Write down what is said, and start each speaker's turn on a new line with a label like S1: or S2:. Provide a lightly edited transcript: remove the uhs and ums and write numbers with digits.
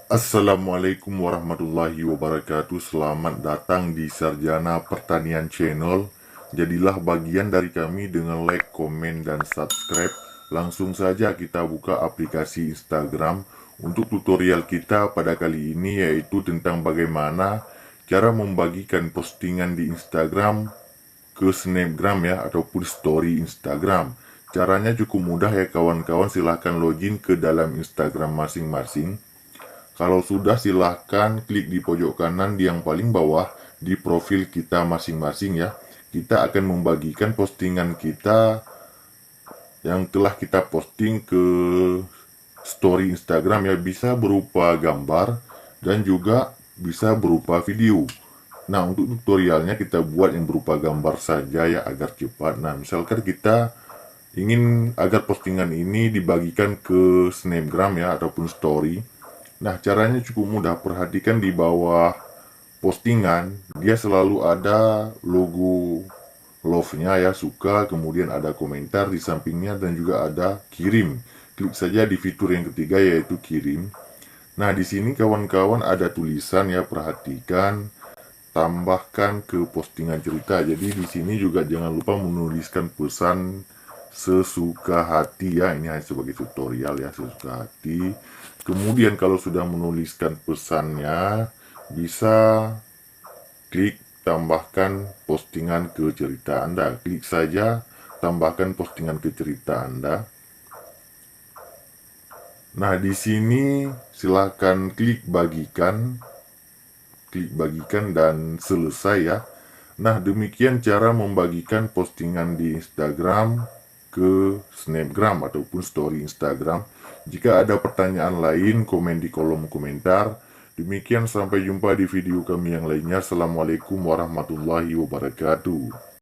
S1: Assalamualaikum warahmatullahi wabarakatuh. Selamat datang di Sarjana Pertanian Channel. Jadilah bagian dari kami dengan like, komen, dan subscribe. Langsung saja kita buka aplikasi Instagram. Untuk tutorial kita pada kali ini yaitu tentang bagaimana cara membagikan postingan di Instagram ke Snapgram ya, ataupun story Instagram. Caranya cukup mudah ya kawan-kawan. Silahkan login ke dalam Instagram masing-masing. Kalau sudah, silahkan klik di pojok kanan di yang paling bawah di profil kita masing-masing ya. Kita akan membagikan postingan kita yang telah kita posting ke story Instagram ya. Bisa berupa gambar dan juga bisa berupa video. Nah, untuk tutorialnya kita buat yang berupa gambar saja ya agar cepat. Nah, misalkan kita ingin agar postingan ini dibagikan ke Snapgram ya ataupun story. Nah, caranya cukup mudah. Perhatikan di bawah postingan, dia selalu ada logo love-nya ya, suka, kemudian ada komentar di sampingnya dan juga ada kirim. Klik saja di fitur yang ketiga yaitu kirim. Nah, di sini kawan-kawan ada tulisan ya, perhatikan, tambahkan ke postingan cerita. Jadi di sini juga jangan lupa menuliskan pesan sesuka hati ya, ini hanya sebagai tutorial ya, sesuka hati. Kemudian kalau sudah menuliskan pesannya, bisa klik tambahkan postingan ke cerita Anda. Klik saja tambahkan postingan ke cerita Anda. Nah, di sini silakan klik bagikan dan selesai ya. Nah, demikian cara membagikan postingan di Instagram ke Snapgram ataupun story Instagram. Jika ada pertanyaan lain, komen di kolom komentar. Demikian, sampai jumpa di video kami yang lainnya. Assalamualaikum warahmatullahi wabarakatuh.